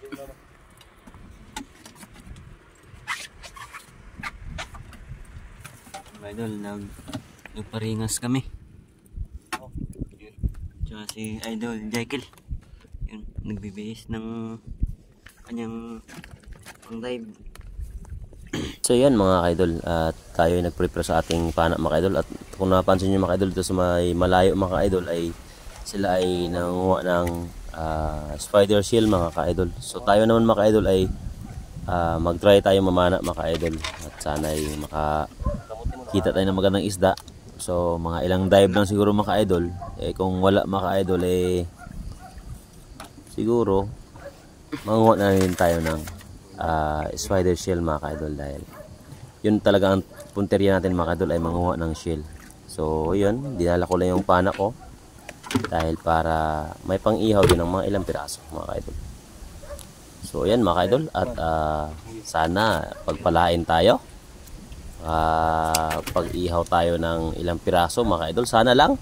Idol, nagparingas kami. Tsaka si Idol Jekyll, yun, nagbibihis ng kanyang pang-dive. So yan mga ka-idol, at tayo ay nag-prepare sa ating panak mga ka-idol. At kung napansin nyo mga ka-idol, dito sa may malayo mga ka-idol ay sila ay nanguha ng spider shell mga ka-idol. So tayo naman mga ka-idol ay mag-try tayo mamana mga ka-idol. At sana ay makakita tayo ng magandang isda. So mga ilang dive lang siguro mga ka-idol. Kung wala mga ka-idol siguro manguha na rin tayo ng spider shell mga ka-idol, dahil yun talaga ang punteriya natin mga ka-idol, ay manguha ng shell. So yun, dinala ko lang yung pana ko dahil para may pang-ihaw din ng mga ilang piraso mga ka-idol. So yan mga ka-idol, at sana pagpalain tayo, pag-ihaw tayo ng ilang piraso mga ka-idol, sana lang.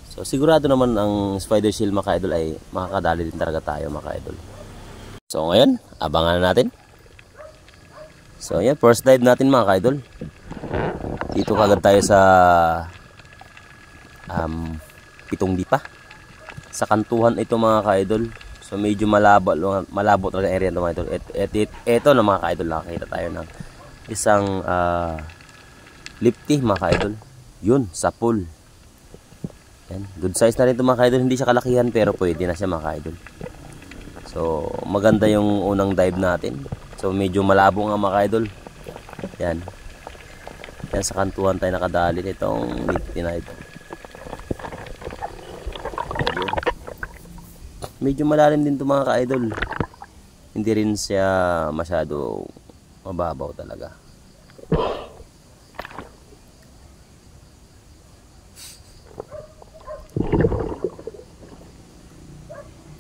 So sigurado naman ang spider shell mga ka-idol ay makakadali din talaga tayo mga ka-idol. So ngayon, abangan natin. So yan, first dive natin mga ka-idol. Dito kagad tayo sa Pitong Dipa. Sa kantuhan ito mga ka-idol. So medyo malabo talaga area ito mga ka-idol. Ito na mga ka-idol, nakakita tayo ng isang lifty mga ka-idol. Yun, sa pool. Yan, good size na rin ito mga ka-idol. Hindi siya kalakihan pero pwede na siya mga ka-idol. So maganda yung unang dive natin. So medyo malabo nga mga ka-idol. Yan. Yan, sa kantuhan tayo nakadali nitong lifty na ito. Medyo malalim din ito mga ka-idol. Hindi rin siya masyado mababaw talaga.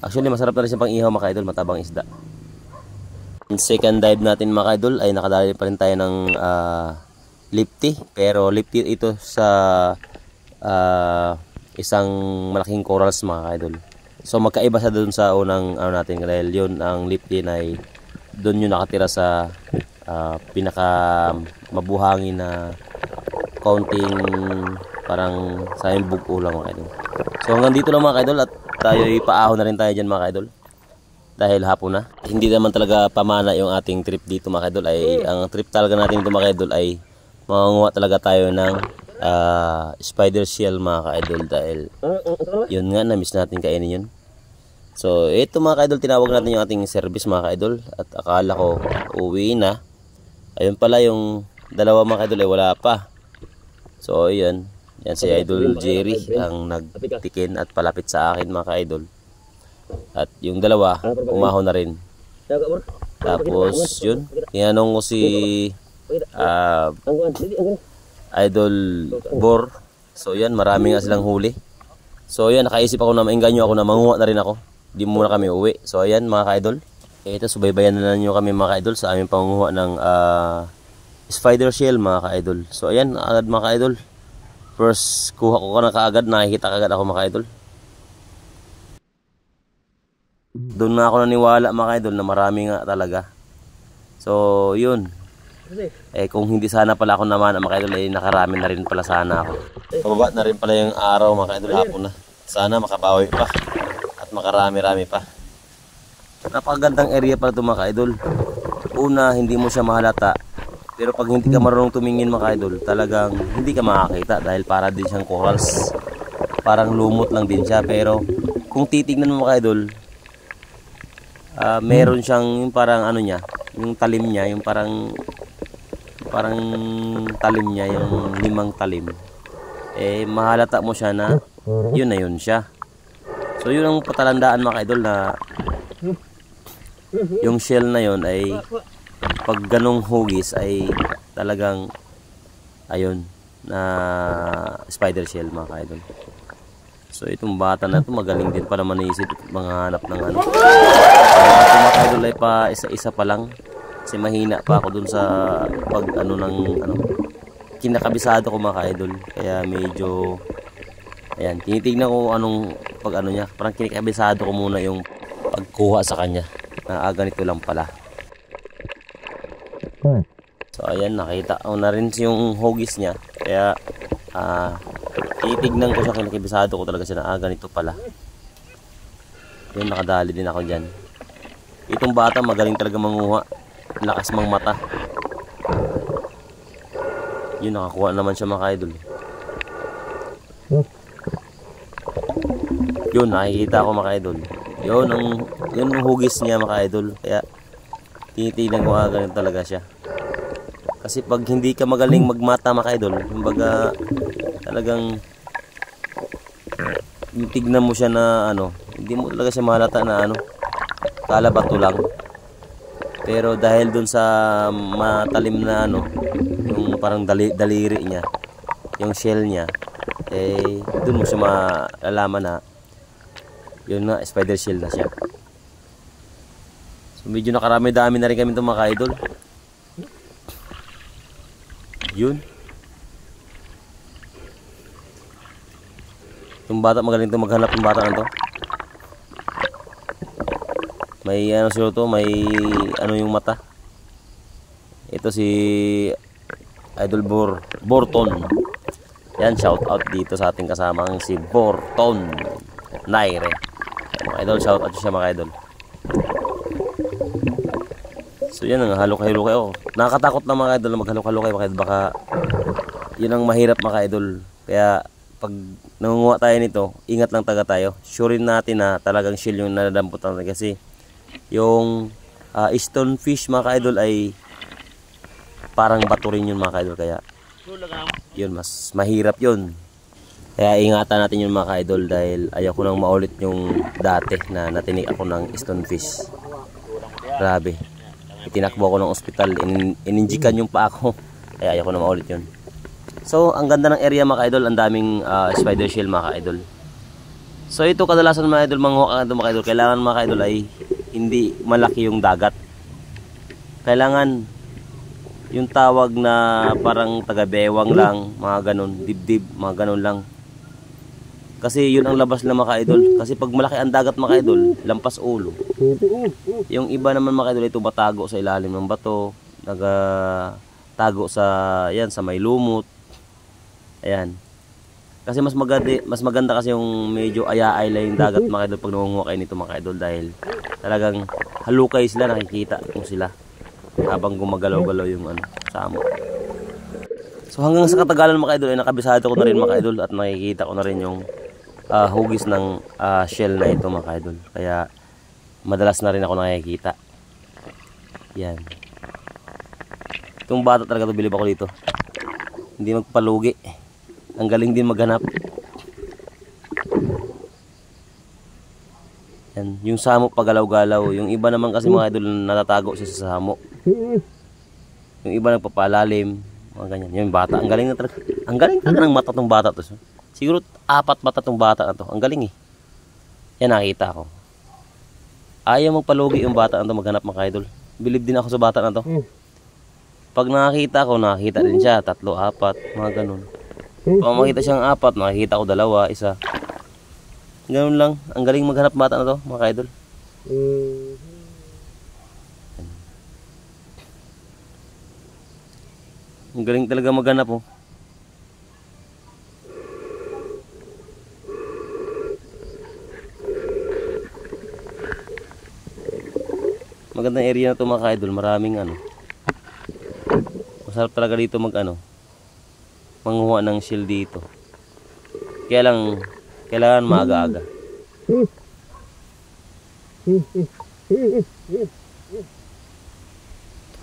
Actually masarap na rin siya pang ihaw mga ka-idol, matabang isda. Second dive natin mga ka-idol ay nakadali pa rin tayo ng lifty. Pero lifty ito sa isang malaking corals mga ka-idol. So magkaiba sa doon sa unang natin, dahil yun ang lifty na ay doon yung nakatira sa pinaka mabuhangin na counting parang sa yung buko lang mga ka-idol. So hanggang dito lang mga ka-idol, at tayo ipaahon na rin tayo dyan mga ka-idol dahil hapon na. Hindi naman talaga pamana yung ating trip dito mga ka-idol. Ang trip talaga natin dito mga ka-idol ay mangunguha talaga tayo ng spider shell mga ka-idol, dahil yun nga, na-miss natin kainin yun. So ito mga ka-idol, tinawag natin yung ating service mga ka-idol, at akala ko uwi na. Ayun pala, yung dalawa mga ka-idol ay wala pa. So ayun, yan si Idol Jerry ang nagtikin at palapit sa akin mga ka-idol. At yung dalawa umahon na rin. Tapos yun, tinanong ko si Idol Bor. So yan, marami nga silang huli. So yan, nakaisip ako na maingganyo ako na manguha na rin ako. Di muna kami uwi. So ayan mga ka-idol, ito subaybayan na lang nyo kami mga ka-idol sa aming pangunguha ng spider shell mga ka-idol. So ayan agad mga ka-idol, first kuha ko na kaagad, nakikita kaagad ako mga ka-idol. Doon na ako naniwala mga ka-idol na marami nga talaga. So yun, kung hindi sana pala ako naman mga ka-idol, nakarami na rin pala sana ako. Pababa na rin pala yung araw mga ka-idol, hapon na. Sana makabawi pa at makarami-rami pa. Napakagandang area pala ito mga ka-idol. Una, hindi mo siya mahalata. Pero pag hindi ka marunong tumingin mga ka-idol, talagang hindi ka makakita, dahil para din siyang corals. Parang lumot lang din siya. Pero kung titignan mo mga ka-idol, meron siyang yung parang ano niya, yung talim niya, yung parang talim niya, yung limang talim. Mahalata mo siya na yun siya. So yun ang patalandaan mga ka-idol, na yung shell na yun ay pag ganong hugis ay talagang ayun na spider shell mga ka-idol. So itong bata na ito magaling din pa naman naisip mga hanap ng ano. Ito mga ka-idol ay pa isa-isa pa lang, kasi mahina pa ako dun sa pag ano ng ano, kinakabisado ko mga ka-idol. Kaya medyo ayan, tinitignan ko anong pag ano niya, parang kinakabisado ko muna yung pagkuha sa kanya. ganito lang pala. So ayan, nakita ko na rin yung hugis niya. Kaya titignan ko siya, kinakibisado ko talaga siya na ganito pala. Yun, nakadali din ako dyan. Itong bata magaling talaga manguha. Lakas mang mata. Yun, nakakuha naman siya mga idol. Yun, nakikita ko mga idol. Yun ang hugis niya mga idol. Kaya tinitignan ko ganito talaga siya. Kasi pag hindi ka magaling magmata mga idol, kumbaga talagang tignan mo siya na hindi mo talaga siya mahalata na kala bato lang. Pero dahil dun sa matalim na yung parang daliri niya, yung shell niya, dun mo siya malalaman na yun nga, spider shell na siya. So medyo nakarami-dami na rin kami itong mga idol. Yun. Itong bata, magaling itong maghanap ng bata na to. May siguro to, may yung mata. Ito si Idol Borton. Yan, shout out dito sa ating kasamang si Borton Naire. Mga idol, shout out siya mga idol. So yan, ang halukay-halukay ako. Nakakatakot na mga idol na maghalukay-halukay mga idol. Baka yun ang mahirap mga idol. Kaya pag nangunguha tayo nito, ingat lang taga tayo. Surein natin na talagang shell yung nadadampot natin. Kasi yung stonefish mga idol ay parang bato rin yun mga idol. Kaya yun, mas mahirap yun. Kaya ingatan natin yun mga idol. Dahil ayaw ko nang maulit yung dati na natinik ako ng stonefish. Grabe. Itinakbo ako ng ospital, ininjikan yung paa ko. Kaya ayaw ko na maulit yun. So, ang ganda ng area mga idol. Ang daming spider shell mga idol. So, ito kadalasan mga idol, mga idol, kailangan mga idol ay hindi malaki yung dagat. Kailangan yung tawag na parang taga-bewang lang, mga ganun, dibdib, mga ganun lang. Kasi yun ang labas ng mga idol. Kasi pag malaki ang dagat mga idol, lampas ulo. Yung iba naman mga idol, ito batago sa ilalim ng bato, nagatago sa may lumot. Ayan. Kasi mas maganda kasi yung medyo ayaay lang yung dagat mga idol pag nangunguha kayo nito mga idol, dahil talagang halukay sila, nakikita mo sila habang gumagalaw-galaw yung samo. So hanggang sa katagalan mga idol ay nakabisado ko na rin mga idol at nakikita ko na rin yung hugis ng shell na ito mga idol. Kaya madalas na rin ako nakikita. Yan. Itong bata talaga to, bilib ako dito. Hindi magpalugi. Ang galing din maghanap. Yan. Yung samo pagalaw-galaw. Yung iba naman kasi mga idol natatago siya sa samo. Yung iba nagpapalalim. Mga ganyan. Yung bata. Ang galing na talaga. Ang galing talaga ng mata tong bata to. Siguro 4 mata tong bata na to. Ang galing eh. Yan, nakita ko. Ayaw magpalugi yung bata na to maghanap mga idol. Bilib din ako sa bata na to. Pag nakakita ko, nakakita din siya. 3, 4, mga ganun. Pag makita siyang 4, nakikita ko 2, 1. Ganun lang. Ang galing maghanap bata na to mga idol. Ang galing talaga maghanap oh. Magandang area na to mga idol. Maraming masarap talaga dito manguha ng shell dito. Kaya lang kailangan maaga-aga.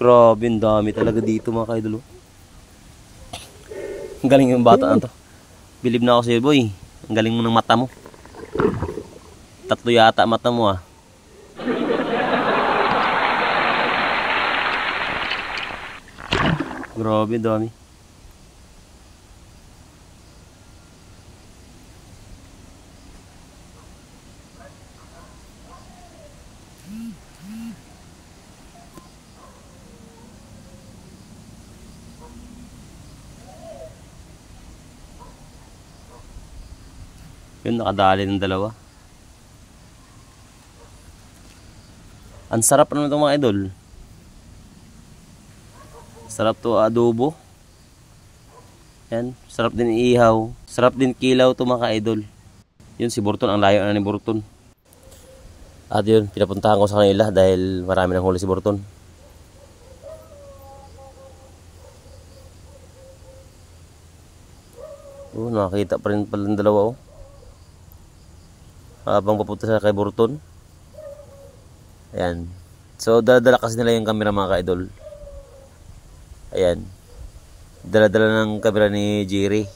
Grabe, ang dami talaga dito mga idol. Ang galing yung bata na to. Bilib na ako sa'yo boy. Ang galing mo ng mata mo. 3 yata mata mo ah. Grabe, dami. Yun, nakadali ng 2. Ang sarap naman ito mga idol. Sarap to adobo. Yan, sarap din ihaw. Sarap din kilaw to mga idol. Yun si Burton, ang layo na ni Burton. At yun, pinapuntahan ko sa kanila dahil marami nang huli si Burton. Nakakita pa rin pala ng dalawa habang papunta sa kay Burton. Ayan. So dala-dala kasi nila yung camera mga ka-idol. Ayan. Dala-dala ng camera ni Jerry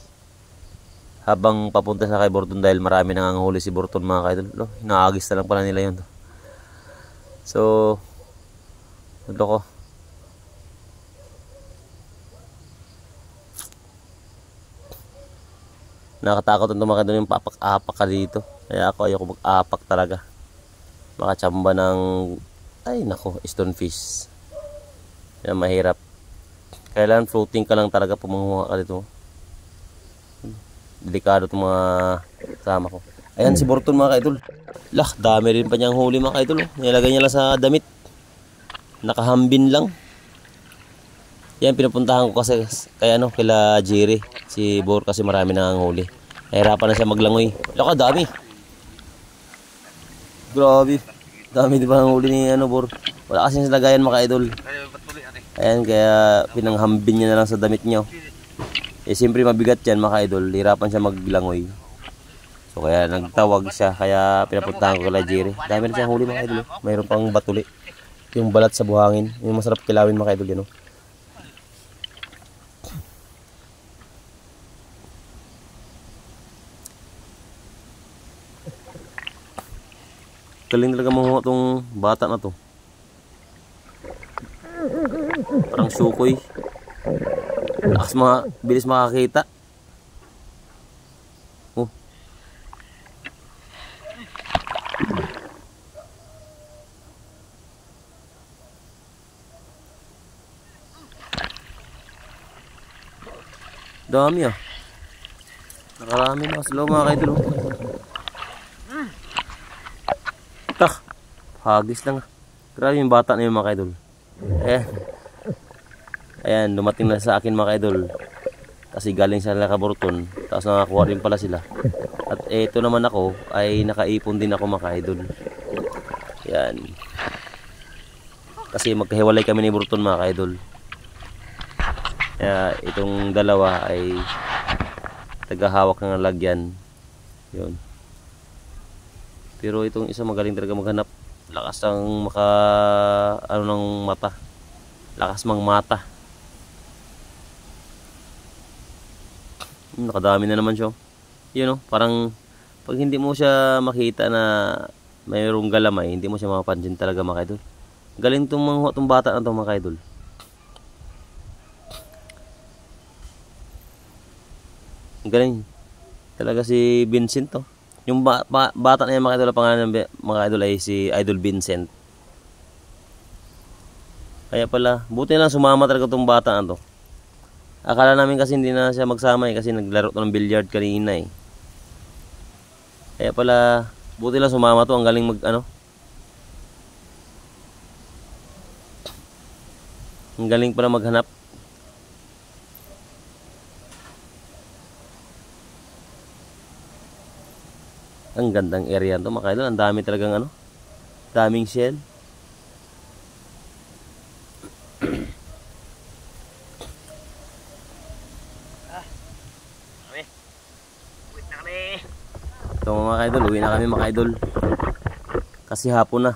habang papunta sa kay Burton dahil marami nang nanganghuli si Burton mga ka-idol. Hinaagis na lang pala nila yun. So ko. Nakatakot ang tumakad yung papak-apak ka dito. Kaya ako ayoko mag-apak talaga. Baka tsamba ng stonefish. Yan mahirap. Kailangan floating ka lang talaga pumanguha ka dito. Delikado itong mga kasama ko. Ayan si Burton mga kaidol. Lah, dami rin pa niyang huli mga kaidol. Nilagay niya lang sa damit. Nakahambin lang. Yan, pinupuntahan ko kasi kila Jerry. Si Bor kasi marami nang huli. Nahirapan na siya maglangoy. Laka, dami. Grabe. Dami di ba ang huli ni Bor? Wala kasi sa lagayan mga idol. Ayan, kaya pinanghambin niya na lang sa damit niyo. Siyempre mabigat yan mga idol. Hirapan siya maglangoy. So kaya nagtawag siya. Kaya pinapuntahan ko kila Jerry. Dami na siyang huli mga idol. Mayroon pang batuli. Yung balat sa buhangin. Yung masarap kilawin mga idol yan. Galing talaga mga itong bata na to. Parang sukoy. Bilis makakita. Dami nakarami na sa loob mga kaidol. Hagis lang. Grabe yung bata na yung mga kaidol. Ayan, dumating na sa akin mga kaidol. Kasi galing sa Burton. Tapos nakakuha rin pala sila. At ito naman ako ay nakaipon din ako mga kaidol. Ayan. Kasi magkahiwalay kami ni Burton mga kaidol. Kaya itong dalawa ay tagahawak ng lagyan. Yun. Pero itong isa magaling talaga maghanap. Lakas ng ng mata. Lakas mang mata. Nakadami na naman siya. Yun parang pag hindi mo siya makita na mayroong galamay, hindi mo siya mapapansin talaga mga kaidol. Galing itong bata na itong mga kaidol. Galing talaga si Vincent to. Yung bata na yung mga idol, pangalan ng mga idol ay si Idol Vincent. Kaya pala, buti lang sumama talaga itong bata na to. Akala namin kasi hindi na siya magsama kasi naglaro to ng billiard kanina Kaya pala, buti lang sumama to, ang galing ang galing pala maghanap. Ang gandang area to mga kaidol. Ang dami talagang daming shell. Ito mga kaidol, uwi na kami mga kaidol. Kasi hapon na.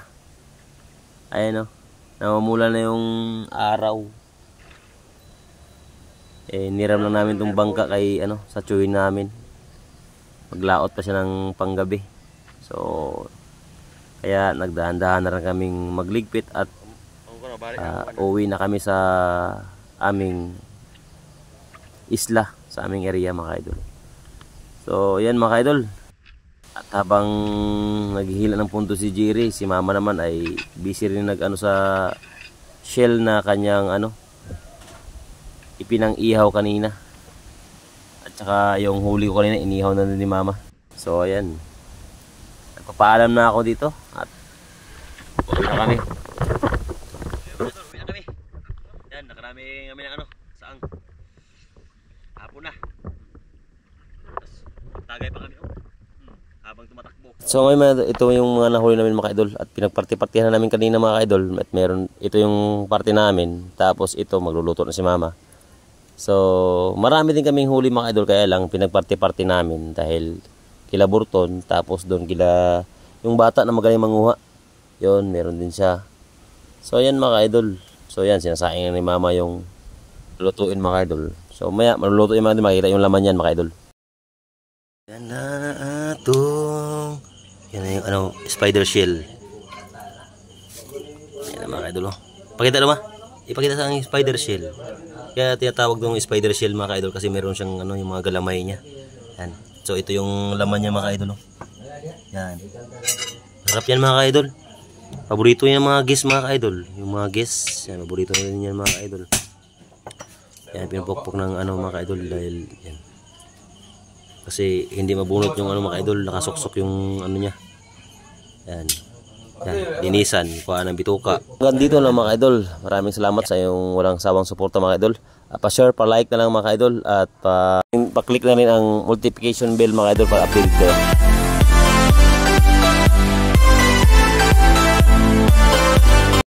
Ayan namamula na yung araw. Niram lang namin itong bangka kay sa tsuhin namin. Maglaot pa siya ng panggabi. So kaya nagdahan-dahan na rin kaming magligpit at uwi na kami sa aming isla, sa aming area mga idol. So yan mga idol. At habang naghihila ng punto si Jerry, si mama naman ay busy rin sa shell na kanyang ipinang-ihaw kanina. Tsaka yung huli ko kanina inihaw na ni mama. So ayan, nagpapaalam na ako dito at Uwi na kami. Yan, nakarami kami ng ano, saang. Hapon na. Tagay pa kami habang tumatakbo. So ngayon ito yung mga nahuli namin mga idol at pinagparti-partihan namin kanina mga idol at meron ito yung parte namin tapos ito magluluto na si mama. So marami din kaming huli mga idol kaya lang pinagparti-parti namin dahil kila Burton tapos doon kila yung bata na magaling manguha. Yon, meron din siya. So ayan mga idol. So yan sinasaing ni mama yung lutuin mga idol. So maya malulutuin mga idol, makikita yung laman yan mga idol. Yan na atong yan na yung ano, spider shell. Yan na mga idol. Pakita naman. Ipakita sa aking spider shell. Kaya tinatawag dong spider shell mga idol kasi meron siyang ano, yung mga galamay niya. Yan. So ito yung laman niya mga idol. Yan. Sarap yan mga idol. Paborito yan mga guest mga idol. Yung mga guest, yan, paborito na rin yan mga idol. Yan, pinapokpok ng ano mga idol dahil yan. Kasi hindi mabunot yung ano mga idol, nakasuksok yung ano niya. Yan. Yan, linisan, kuha ng bituka. Hanggang dito lang mga idol. Maraming salamat sa yung walang sawang suporta mga idol. Pa-share, pa-like na lang mga idol at pa-click na rin ang notification bell mga idol para update kayo.